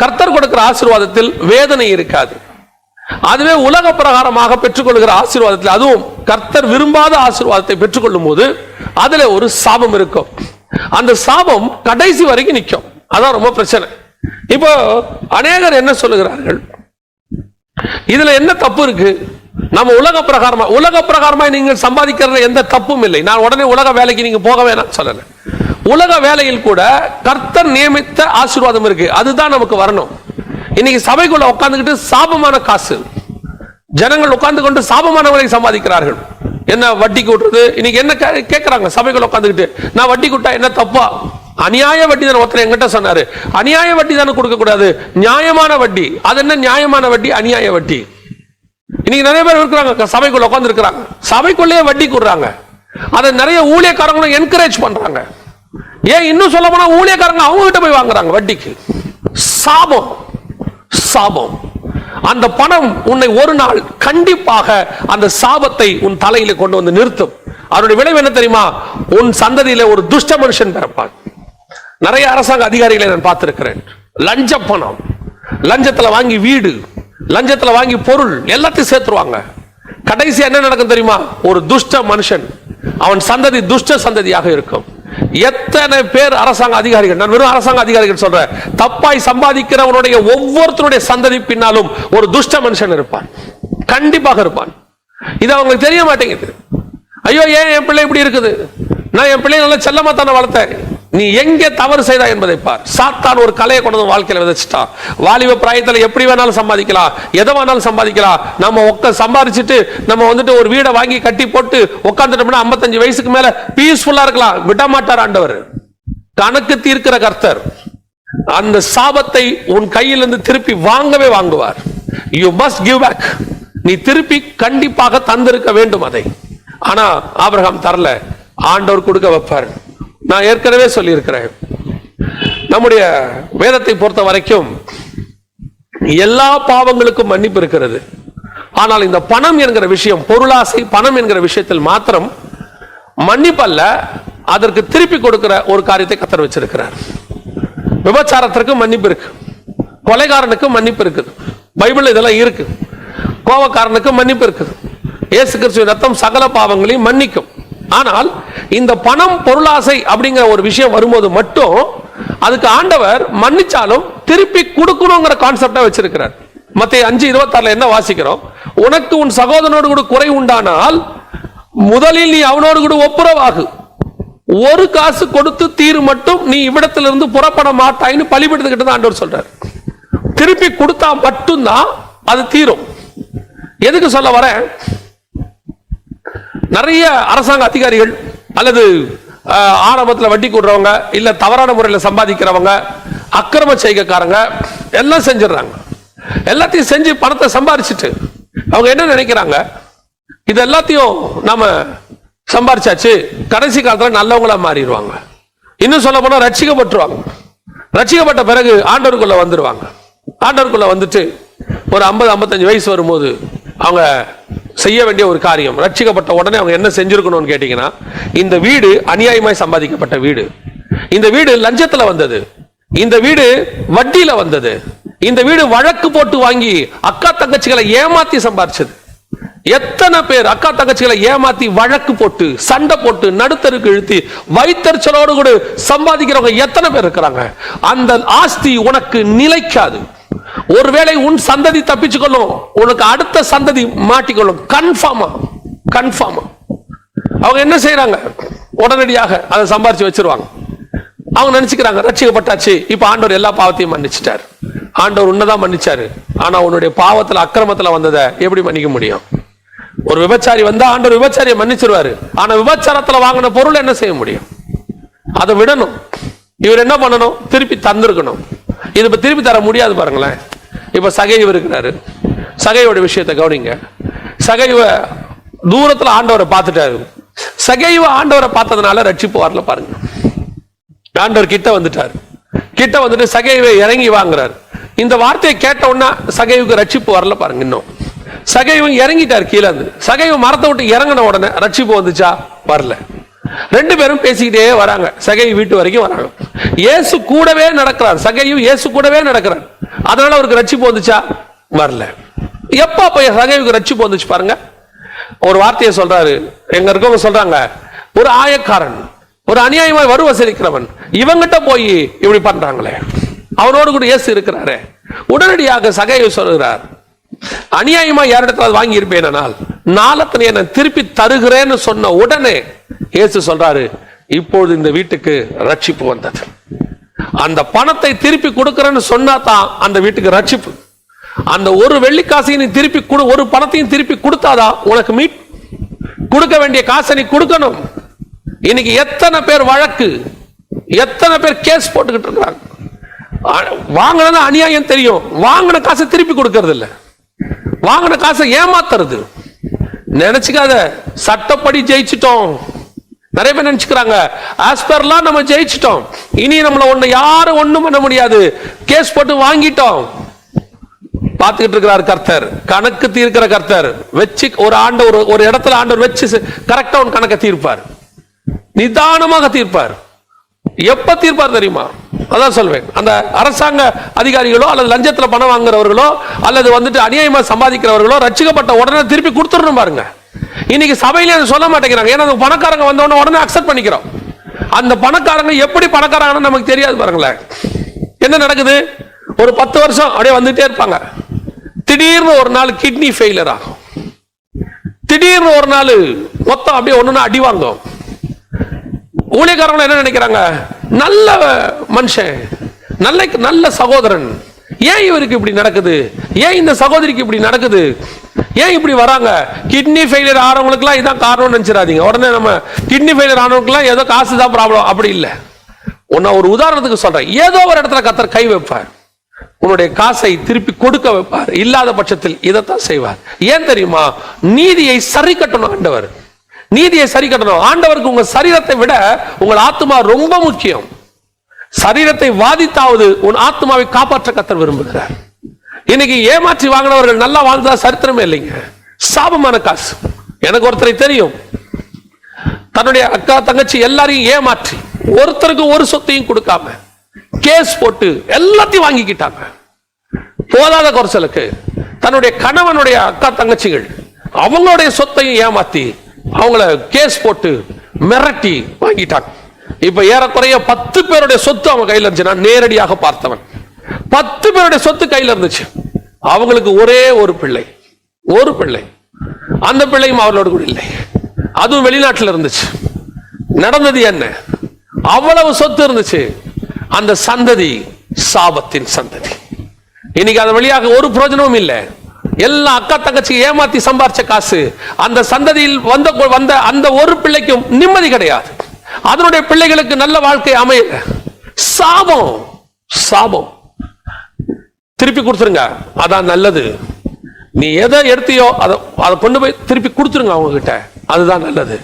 கர்த்தர் கொடுக்கிற ஆசீர்வாதத்தில் வேதனை இருக்காது. அதுவே உலக பிரகாரமாக பெற்றுக்கொள்கிற ஆசீர்வாதத்தில், அதுவும் கர்த்தர் விரும்பாத ஆசீர்வாதத்தை பெற்றுக்கொள்ளும் போது அதுல ஒரு சாபம் இருக்கும். அந்த சாபம் கடைசி வரைக்கும் நிற்கும். அதான் ரொம்ப பிரச்சனை. இப்போ அநேகர் என்ன சொல்லுகிறார்கள், இதுல என்ன தப்பு இருக்கு? நம்ம உலக பிரகாரமா நீங்கள் சம்பாதிக்கிறது எந்த தப்பும் இல்லை. நான் உடனே உலக வேலைக்கு நீங்க போக வேணாம் சொல்லல. உலக வேலையில் கூட கர்த்தர் நியமித்த ஆசீர்வாதம் இருக்கு, அதுதான் நமக்கு வரணும். இன்னைக்கு சபைக்குள்ள உட்கார்ந்துக்கிட்டு சாபமான காசு, ஜனங்கள் உட்கார்ந்து கொண்டு சாபமானவர்களை சம்பாதிக்கிறார்கள். என்ன வட்டி கூட்டுறது? இன்னைக்கு என்ன கேட்கறாங்க சபைக்குள்ள உட்கார்ந்துக்கிட்டு, நான் வட்டி கூட்டா என்ன தப்பா? அநியாய வட்டி தானே. ஒருத்தர் என்கிட்ட சொன்னாரு, அநியாய வட்டி தானே கொடுக்க கூடாது, நியாயமான வட்டி. அது என்ன நியாயமான வட்டி, அநியாய வட்டி? இன்னைக்கு நிறைய பேர் இருக்கிறாங்க சபைக்குள்ள உட்கார்ந்து இருக்கிறாங்க, சபைக்குள்ளேயே வட்டி கூடுறாங்க. அதை நிறைய ஊழியக்காரங்களும் என்கரேஜ் பண்றாங்க. ஏன் இன்னும் சொல்ல போனா ஊழியக்காரங்க அவங்க கிட்ட போய் வாங்குறாங்க வட்டிக்கு. சாபம், சாபம். அந்த பணம் உன்னை ஒரு நாள் கண்டிப்பாக அந்த சாபத்தை உன் தலையில கொண்டு வந்து நிறுத்தும். அவருடைய விளைவு என்ன தெரியுமா? உன் சந்ததியில ஒரு துஷ்ட மனுஷன் பிறப்பான். நிறைய அரசாங்க அதிகாரிகளை நான் பார்த்திருக்கிறேன். லஞ்ச பணம், லஞ்சத்துல வாங்கி வீடு, லஞ்சத்துல வாங்கி பொருள் எல்லாத்தையும் சேர்த்துருவாங்க. கடைசி என்ன நடக்கும் தெரியுமா? ஒரு துஷ்ட மனுஷன், அவன் சந்ததி துஷ்ட சந்ததியாக இருக்கும். எத்தனை பேர் அரசாங்க அதிகாரிகள், நான் வெறும் அரசாங்க அதிகாரிகள் சொல்றேன், தப்பாய் சம்பாதிக்கிறவனுடைய ஒவ்வொருத்தருடைய சந்ததி பின்னாலும் ஒரு துஷ்ட மனுஷன் இருப்பான், கண்டிப்பாக இருப்பான். இது அவங்களுக்கு தெரிய மாட்டேங்குது. ஐயோ, ஏன் என் பிள்ளை இப்படி இருக்குது? நான் என் பிள்ளை நல்ல செல்லமா தானே வளர்த்தேன். நீ எங்கே தவறு செய்தா என்பதை பார். சாத்தான் ஒரு கலையை கொண்டு வந்து வாழ்க்கையில விதைச்சிட்டான். வாலிப பிராயத்துல எப்படி வேணாலும் சம்பாதிக்கலாம், எதை வேணாலும் சம்பாதிக்கலாம். நம்ம சம்பாதிச்சுட்டு நம்ம வந்துட்டு ஒரு வீடை வாங்கி கட்டி போட்டு உட்காந்துட்டோம்னா 55 வயசுக்கு மேல பீஸ்ஃபுல்லா இருக்கலாம். விட மாட்டார் ஆண்டவர், கணக்கு தீர்க்கிற கர்த்தர். அந்த சாபத்தை உன் கையிலிருந்து திருப்பி வாங்கவே வாங்குவார். You must give back. நீ திருப்பி கண்டிப்பாக தந்திருக்க வேண்டும் அதை. ஆனா ஆபிரகாம் தரல, ஆண்டவர் கொடுக்க வைப்பார். நான் ஏற்கனவே சொல்லி இருக்கிறேன், நம்முடைய வேதத்தை பொறுத்த வரைக்கும் எல்லா பாவங்களுக்கும் மன்னிப்பு இருக்கிறது. ஆனால் இந்த பணம் என்கிற விஷயம், பொருளாசை, பணம் என்கிற விஷயத்தில் மாத்திரம் மன்னிப்பல்ல, அதற்கு திருப்பி கொடுக்கிற ஒரு காரியத்தை கர்த்தர் வச்சிருக்கிறார். விபச்சாரத்திற்கு மன்னிப்பு இருக்கு, கொலைகாரனுக்கு மன்னிப்பு இருக்குது, பைபிள் இதெல்லாம் இருக்கு. கோபக்காரனுக்கு மன்னிப்பு இருக்குது. இயேசு கிறிஸ்துவின் ரத்தம் சகல பாவங்களையும் மன்னிக்கும். ஆனால் இந்த பணம், பொருளாசை அப்படிங்கிற ஒரு விஷயம் வரும்போது மட்டும் அதுக்கு ஆண்டவர் மன்னிச்சாலும் திருப்பி கொடுக்கணுங்கிற கான்செப்டா வச்சிருக்கிறார். மத்தேயு 5:26 என்ன வாசிக்கிறோம்? உனக்கு உன் சகோதரனோடு கூட குறை உண்டானால் முதலில் நீ அவனோடு கூட ஒப்புரவாகு, ஒரு காசு கொடுத்து தீரு மட்டும் நீ இவ்விடத்திலிருந்து புறப்பட மாட்டாயின்னு பலிபீடத்துக்கிட்ட தான் ஆண்டவர் சொல்றார். திருப்பி கொடுத்தா மட்டும்தான் அது தீரும். எதுக்கு சொல்ல வரேன்? நிறைய அரசாங்க அதிகாரிகள் அல்லது ஆரம்பத்தில் வட்டி கூடுறவங்க, இல்ல தவறான முறையில் சம்பாதிக்கிறவங்க, அக்கிரம செய்கைக்காரங்க எல்லாம் செஞ்சிடறாங்க. எல்லாத்தையும் செஞ்சு பணத்தை சம்பாதிச்சுட்டு அவங்க என்ன நினைக்கிறாங்க, இது எல்லாத்தையும் நாம சம்பாதிச்சாச்சு, கடைசி காலத்தில் நல்லவங்களா மாறிடுவாங்க. இன்னும் சொல்ல போனா ரட்சிக்கப்பட்டுருவாங்க. ரட்சிக்கப்பட்ட பிறகு ஆண்டவருக்குள்ள வந்துடுவாங்க. ஆண்டவருக்குள்ள வந்துட்டு ஒரு 50-55 வயசு வரும்போது அவங்க செய்ய வேண்டிய ஒரு காரியம், ரட்சிக்கப்பட்ட உடனே அவங்க என்ன செஞ்சிருக்கணும்னு கேட்டீங்கன்னா, இந்த வீடு அநியாயமாய் சம்பாதிக்கப்பட்ட வீடு, இந்த வீடு லஞ்சத்துல வந்தது, இந்த வீடு வட்டியில வந்தது, இந்த வீடு வழக்கு போட்டு வாங்கி அக்கா தங்கச்சிகளை ஏமாத்தி சம்பாதிச்சது. எத்தனை பேர் அக்கா தங்கச்சிகளை ஏமாத்தி வழக்கு போட்டு சண்டை போட்டு நடுத்தருக்கு இழுத்தி வைத்தறிச்சலோடு கூட சம்பாதிக்கிறவங்க எத்தனை பேர் இருக்கிறாங்க? அந்த ஆஸ்தி உனக்கு நிலைக்காது. ஒருவேளை உன் சந்ததி தப்பிச்சு கொள்ளும், உனக்கு அடுத்த சந்ததி மாட்டிக்கொள்ளும். கன்ஃபார்மா. அவங்க என்ன செய்யறாங்க? உடனடியாக அதை சம்பாரிச்சு வச்சிருவாங்க. அவங்க நினைச்சுக்கிறாங்க ரட்சிக்கப்பட்டாச்சு, இப்ப ஆண்டவர் எல்லா பாவத்தையும் மன்னிச்சிட்டார். ஆண்டவர் உன்னதான் மன்னிச்சாரு, ஆனா உன்னுடைய பாவத்துல அக்கிரமத்துல வந்ததை எப்படி மன்னிக்க முடியும்? ஒரு விபச்சாரி வந்தா ஆண்டவர் விபச்சாரியை மன்னிச்சிருவாரு, ஆனா விபச்சாரத்துல வாங்கின பொருள் என்ன செய்ய முடியும்? அதை விடணும். இவர் என்ன பண்ணணும்? திருப்பி தந்திருக்கணும். இது இப்ப திருப்பி தர முடியாது. பாருங்களேன், இப்ப சகைவு இருக்கிறாரு. சகையோட விஷயத்தை கவனிங்க. சகைவ தூரத்துல ஆண்டவரை பார்த்துட்டாரு. சகைவ ஆண்டவரை பார்த்ததுனால ரட்சிப்பு வரல. பாருங்க, ஆண்டவர் கிட்ட வந்துட்டாரு. கிட்ட வந்துட்டு சகைவை இறங்கி வாங்குறாரு. இந்த வார்த்தையை கேட்ட உடனே சகைவுக்கு ரட்சிப்பு வரல. பாருங்க, இன்னும் சகைவு இறங்கிட்டார் கீழே இருந்து. சகைவு மரத்தை விட்டு இறங்கின உடனே ரட்சிப்பு வந்துச்சா? வரல. ரெண்டு பேரும் பேசிக்கிட்டே வராங்க. சகைவு வீட்டு வரைக்கும் வராங்க. இயேசு கூடவே நடக்கிறார். சகைவு இயேசு கூடவே நடக்கிறார். அதனால அவருக்கு ரட்சிப்பு வந்துச்சா? வரல. எப்ப அப்ப சகைவுக்கு ரட்சிப்பு வந்துச்சு பாருங்க. ஒரு வார்த்தையை சொல்றாரு, எங்க இருக்கவங்க சொல்றாங்க, ஒரு ஆயக்காரன், ஒரு அநியாயமாய் வரி வசூலிக்கிறவன் இவங்கிட்ட போய் இப்படி பண்றாங்களே, அவனோடு கூட இயேசு இருக்கிறாரு. உடனடியாக சகைவு சொல்கிறார், அநியாயமா யாரிடத்தில் வாங்கி இருப்பேனால் நாளத்தனை என்ன திருப்பி தருகிறேன்னு சொன்ன உடனே இயேசு சொல்றாரு, இப்பொழுது இந்த வீட்டுக்கு ரட்சிப்பு வந்தது. அந்த பணத்தை திருப்பி கொடுக்கிறேன்னு சொன்னா தான் அந்த வீட்டுக்கு ரட்சிப்பு. அந்த ஒரு வெள்ளிக்காசையும் நீ திருப்பி ஒரு பணத்தையும் திருப்பி கொடுத்தாதான் உனக்கு மீட். கொடுக்க வேண்டிய காசை நீ கொடுக்கணும். இன்னைக்கு எத்தனை பேர் வழக்கு, எத்தனை பேர் கேஸ் போட்டுக்கிட்டு இருக்காங்க. வாங்கினது அநியாயம் தெரியும், வாங்கின காசை திருப்பி கொடுக்கறது இல்ல, வாங்கின காசை ஏமாத்துறது. நினைச்சுக்காத சட்டப்படி ஜெயிச்சிட்டோம். நிறைய பேர் நினைச்சுக்கிறாங்க ஆஸ்பர்லாம் நம்ம ஜெயிச்சிட்டோம், இனி நம்மள ஒண்ணு யாரும் ஒண்ணும் பண்ண முடியாது, கேஸ் போட்டு வாங்கிட்டோம். பார்த்துக்கிட்டு இருக்கிறார் கர்த்தர், கணக்கு தீர்க்கிற கர்த்தர். வச்சு ஒரு ஆண்டு ஒரு இடத்துல ஆண்டவர் வச்சு கரெக்டா ஒரு கணக்கை தீர்ப்பார், நிதானமாக தீர்ப்பார். எப்ப தீர்ப்பார் தெரியுமா? அதான் சொல்வேன், அந்த அரசாங்க அதிகாரிகளோ அல்லது லஞ்சத்துல பணம் வாங்குறவர்களோ அல்லது வந்துட்டு அநியாயமா சம்பாதிக்கிறவர்களோ ரட்சிக்கப்பட்ட உடனே திருப்பி கொடுத்துடணும் பாருங்க. இன்னைக்கு சபையில சொல்ல மாட்டேங்கிறாங்க, ஏன்னா பணக்காரங்க வந்த உடனே அக்செப்ட் பண்ணிக்கிறோம். அந்த பணக்காரங்க எப்படி பணக்காரங்கன்னு நமக்கு தெரியாது பாருங்களேன். என்ன நடக்குது? ஒரு 10 வருஷம் அப்படியே வந்துட்டே இருப்பாங்க. திடீர்னு ஒரு நாள் கிட்னி ஃபெயிலியர் ஆகும், திடீர்னு ஒரு நாள் மொத்தம் அப்படியே ஒண்ணுன்னா அடி வாங்கும். ஊழியக்காரங்க என்ன நினைக்கிறாங்க, நல்ல மனுஷன், நல்ல சகோதரன், ஏன் இவருக்கு இப்படி நடக்குது, ஏன் இந்த சகோதரிக்கு இப்படி நடக்குது, ஏன் இப்படி வராங்க? கிட்னி ஃபெயிலியர் ஆனவங்களுக்குலாம் இதான் காரணம் நினைச்சிடாதீங்க. உடனே நம்ம கிட்னி ஃபெயிலியர் ஆனவங்களுக்குலாம் ஏதோ காசு தான் ப்ராப்ளம், அப்படி இல்லை. உன்னை ஒரு உதாரணத்துக்கு சொல்றேன், ஏதோ ஒரு இடத்துல கர்த்தர் கை வைப்பார், உன்னுடைய காசை திருப்பி கொடுக்க வைப்பார். இல்லாத பட்சத்தில் இதைத்தான் செய்வார். ஏன் தெரியுமா? நீதியை சரி கட்டணும் ஆண்டவர், நீதியை சரி கட்டணும். ஆண்டவருக்கு உங்க சரீரத்தை விட உங்கள் ஆத்மா ரொம்ப முக்கியம். சரீரத்தை வாதித்தாவது உன் ஆத்மாவை காப்பாற்ற கர்த்தர் விரும்புகிறார். இன்னைக்கு ஏமாற்றி வாங்கினவர்கள் நல்லா வாழ்ந்தா சரித்திரமே இல்லைங்க, சாபமான காசு. எனக்கு ஒருத்தரை தெரியும், தன்னுடைய அக்கா தங்கச்சி எல்லாரையும் ஏமாற்றி ஒருத்தருக்கு ஒரு சொத்தையும் கொடுக்காம கேஸ் போட்டு எல்லாத்தையும் வாங்கிக்கிட்டாங்க. போதாத குறைச்சலுக்கு தன்னுடைய கணவனுடைய அக்கா தங்கச்சிகள் அவங்களுடைய சொத்தையும் ஏமாத்தி அவங்கள கேஸ் போட்டு மிரட்டி வாங்கிட்டாங்க. இப்ப ஏறக்குறைய 10 பேருடைய சொத்து அவங்க கையில இருந்துச்சு. நான் நேரடியாக பார்த்தவன். 10 பேருடைய சொத்து கையில இருந்துச்சு. அவங்களுக்கு ஒரே ஒரு பிள்ளை, ஒரு பிள்ளை. அந்த பிள்ளையும் அவர்களோடு கூட இல்லை, அதுவும் வெளிநாட்டில் இருந்துச்சு. நடந்தது என்ன? அவ்வளவு சொத்து இருந்துச்சு. அந்த சந்ததி சாபத்தின் சந்ததி. இன்னைக்கு அது வழியாக ஒரு பிரயோஜனமும் இல்லை. எல்லா அக்கா தங்கச்சி ஏமாத்தி சம்பாரிச்ச காசு அந்த சந்ததியில் வந்த அந்த ஒரு பிள்ளைக்கும் நிம்மதி கிடையாது. அதனுடைய பிள்ளைகளுக்கு நல்ல வாழ்க்கை அமையல. சாபம், சாபம். திருப்பி கொடுத்துருங்க, அதான் நல்லது. நீ எதை எடுத்தியோ அதை கொண்டு போய் திருப்பி கொடுத்துருங்க அவங்க கிட்ட, அதுதான் நல்லது.